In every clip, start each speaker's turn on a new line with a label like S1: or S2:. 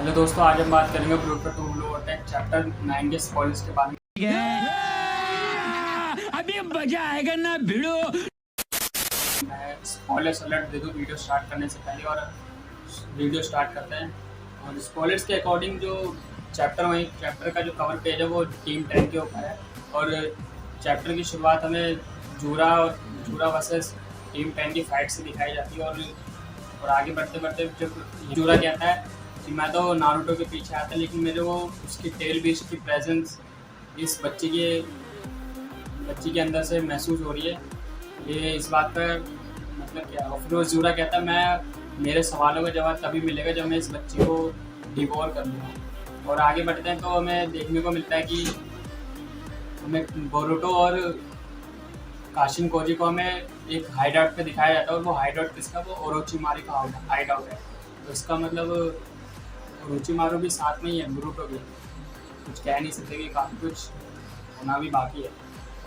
S1: Hello दोस्तों, आज हम बात करेंगे ब्रूटो टू ब्लू अटैक चैप्टर 9 के स्पॉयलर्स के बारे में।
S2: अभी मजा आएगा ना भिड़ो।
S1: मैं स्पॉयलर्स अलर्ट दे दूं वीडियो स्टार्ट करने से पहले, और वीडियो स्टार्ट करते हैं। और स्पॉयलर्स के अकॉर्डिंग जो चैप्टर का जो कवर पेज है वो टीम 10 के ऊपर है। और चैप्टर की शुरुआत हमें जूरा वर्सेस टीम 10 की फाइट से दिखाई जाती है। और आगे बढ़ते बढ़ते जब जूरा कहता है कि मैं तो नारुतो के पीछे आता, लेकिन मेरे वो उसकी टेल बीस्ट की प्रेजेंस इस बच्चे के अंदर से महसूस हो रही है। ये इस बात का मतलब क्या है। और फिर वो जूरा कहता है मैं मेरे सवालों का जवाब तभी मिलेगा जब मैं इस बच्चे को डिवोर कर लूँगा। और आगे बढ़ते हैं तो हमें देखने को मिलता है कि हमें बोरुतो और काशिन कोजी को हमें एक हाइड आउट पे दिखाया जाता है। और वो हाइड आउट किसका, वो ओरोचिमारू का हाइड आउट है। तो इसका मतलब ओरोचिमारू भी साथ में ही है, बोरुतो भी। कुछ कह नहीं सकते कि काफ़ी कुछ होना भी बाकी है।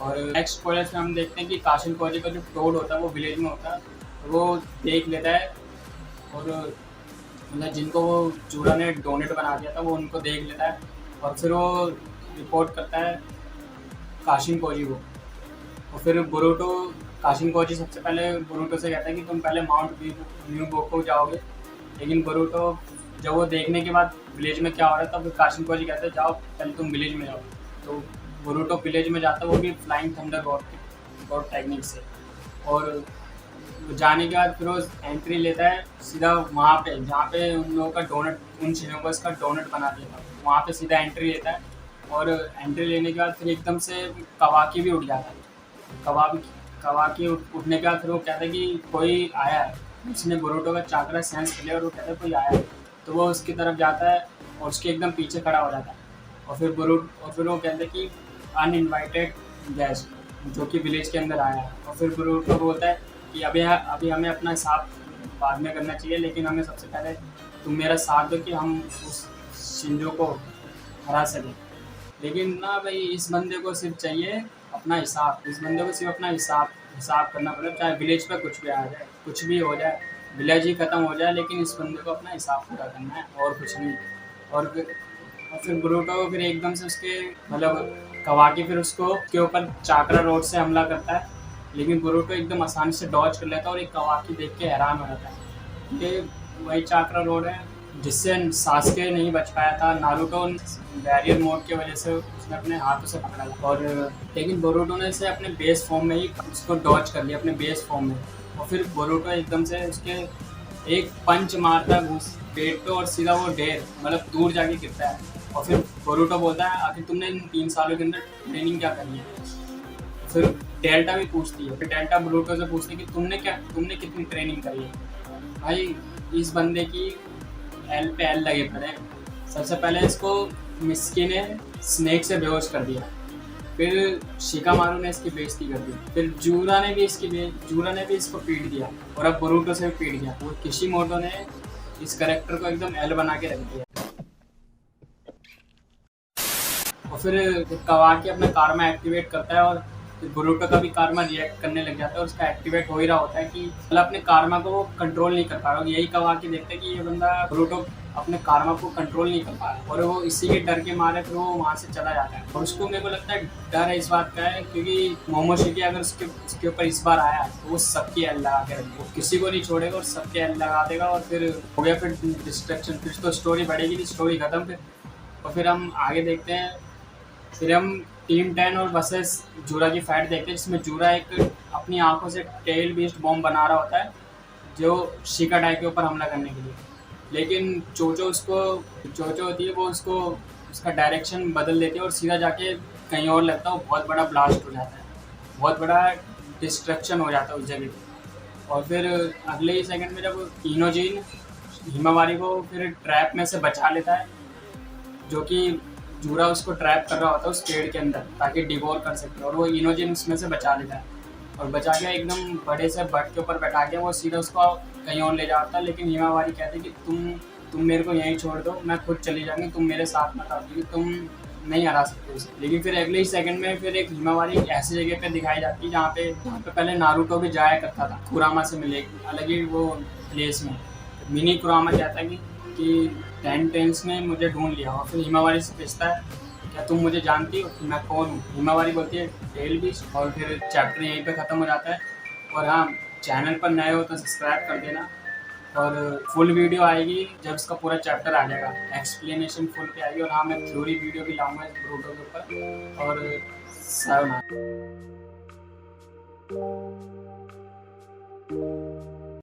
S1: और नेक्स्ट स्पॉयलर्स में हम देखते हैं कि काशिन कोजी का जो टोड होता है वो विलेज में होता है, वो देख लेता है। और मतलब जिनको वो जूरा ने डोनेट बना दिया था वो उनको देख लेता है। और फिर वो रिपोर्ट करता है काशिन कोजी को। और फिर बोरुतो काशिन कोजी सबसे पहले बोरुतो से कहता है कि तुम पहले माउंट न्यूबोको जाओगे। लेकिन बोरुतो जब वो देखने के बाद विलेज में क्या हो रहा है तब काशिन कोजी कहते हैं जाओ पहले तुम विलेज में जाओ। तो बोरुतो विलेज में जाता है, वो भी फ्लाइंग थंडर गॉड टेक्निक से। और जाने के बाद फिर वो एंट्री लेता है सीधा वहाँ पे जहाँ पे उन लोगों का डोनट, उन शिनोबस का डोनट बना दिया था, वहाँ पे सीधा एंट्री लेता है। और एंट्री लेने के बाद फिर एकदम से कवाकी भी उठ जाता है। कवाकी उठने के बाद फिर वो कहता है कि कोई आया है। उसने बोरुतो का चाकरा सेंस कर लिया और वो कहता है कोई आया है। तो वो उसकी तरफ जाता है और उसके एकदम पीछे खड़ा हो जाता है। और फिर वो कहते हैं कि अनइनवाइटेड गेस्ट जो कि विलेज के अंदर आया है। और फिर बोरुतो बोलता है कि अभी हमें अपना हिसाब बाद में करना चाहिए, लेकिन हमें सबसे पहले तुम मेरा साथ दो कि हम उस शिंजो को हरा सकें। लेकिन ना भाई, इस बंदे को सिर्फ चाहिए अपना हिसाब। इस बंदे को सिर्फ अपना हिसाब करना पड़ेगा, चाहे विलेज पर कुछ भी आ जाए, कुछ भी हो जाए, विलेज ही ख़त्म हो जाए, लेकिन इस बंदे को अपना हिसाब पूरा करना है और कुछ नहीं। और फिर बोरुतो को फिर एकदम से उसके मतलब कवाकी फिर उसको के ऊपर चाकरा रोड से हमला करता है। लेकिन बोरुतो एकदम आसानी से डॉज कर लेता है और एक कवाकी देख के हैरान हो जाता है। ये वही चाकरा रोड है जिससे सास्के नहीं बच पाया था। नारुतो बैरियर मोड की वजह से उसने अपने हाथों से पकड़ा था। और लेकिन बोरुतो ने इसे अपने बेस फॉर्म में ही उसको डॉज कर लिया, अपने बेस फॉर्म में। और फिर बोरुतो एकदम से उसके एक पंच मारता है घूस पेट पे और सीधा वो ढेर मतलब दूर जाके गिरता है। और फिर बोरुतो बोलता है आखिर तुमने इन 3 सालों के अंदर ट्रेनिंग क्या करनी है। फिर डेल्टा भी पूछती है, फिर डेल्टा बोरुतो से पूछती है कि तुमने कितनी ट्रेनिंग करी है। भाई इस बंदे की एल पे एल लगे पड़े हैं। सबसे पहले इसको मिस्की ने स्नेक से बेहोश कर दिया, फिर शिकामारू ने इसकी बेइज्जती कर दी, फिर जूरा ने भी इसको पीट दिया, और अब बोरुतो से भी पीट दिया। वो किशिमोटो ने इस कैरेक्टर को एकदम एल बना के रख दिया। और फिर कवाकी अपना कारमा एक्टिवेट करता है और बोरुतो का भी कारमा रिएक्ट करने लग जाता है। और उसका एक्टिवेट हो ही रहा होता है कि मतलब अपने कारमा को वो कंट्रोल नहीं कर पा रहा। यही कवाकी देखते हैं कि ये बंदा बोरुतो अपने कारमा को कंट्रोल नहीं कर पा रहा, और वो इसी के डर के मारे फिर वो वहाँ से चला जाता है। और उसको मेरे को लगता है डर है इस बात का है क्योंकि मोमोशिकी अगर उसके ऊपर इस बार आया तो वो सबकी एल लगा के रखेगा, वो किसी को नहीं छोड़ेगा और सबके एल लगा देगा। और फिर हो गया फिर डिस्ट्रक्शन, फिर तो स्टोरी बढ़ेगी, स्टोरी खत्म फिर। और फिर हम आगे देखते हैं, फिर हम टीम 10 और वर्सेस जूरा की फाइट देखते हैं, जिसमें जूरा एक अपनी आंखों से टेल बीस्ट बॉम्ब बना रहा होता है जो शिकाडाई के ऊपर हमला करने के लिए। लेकिन चोचो होती है, वो उसका डायरेक्शन बदल देती है और सीधा जाके कहीं और लगता है। वो बहुत बड़ा ब्लास्ट हो जाता है, बहुत बड़ा डिस्ट्रक्शन हो जाता है उस जगह पे। और फिर अगले ही सेकंड में जब इनोजिन हिमावारी को फिर ट्रैप में से बचा लेता है, जो कि जूरा उसको ट्रैप कर रहा होता है उस पेड़ के अंदर ताकि डिवोर कर सके। और वो इनोजिन उसमें से बचा लेता है और बचा के एकदम बड़े से बट के ऊपर बैठा के वो सीधा उसको कहीं और ले जाता है। लेकिन हिमावारी कहती है कि तुम मेरे को यहीं छोड़ दो, मैं खुद चली जाऊंगी, तुम मेरे साथ मत आओ क्योंकि तुम नहीं हरा सकते उसे। लेकिन फिर अगले ही सेकंड में फिर एक हिमावारी ऐसी जगह पे दिखाई जाती है जहाँ पे पहले नारुतो भी जाया करता था, कुरामा से मिले अलग ही वो प्लेस में। मिनी कुरामा कहता है कि कि 10 टेंस में मुझे ढूंढ लिया और फिर हिमावारी से पूछता है क्या तुम मुझे जानती हो कि मैं कौन हूँ। हिमावारी बोलती है टेल बीस्ट और फिर चैप्टर यहीं पे ख़त्म हो जाता है। और हाँ, चैनल पर नए हो तो सब्सक्राइब कर देना और फुल वीडियो आएगी जब इसका पूरा चैप्टर आ जाएगा, एक्सप्लेनेशन फुल पे आएगी। और हाँ, मैं थ्योरी वीडियो भी लाऊंगा इस ब्रूटो के ऊपर। और सायोनारा।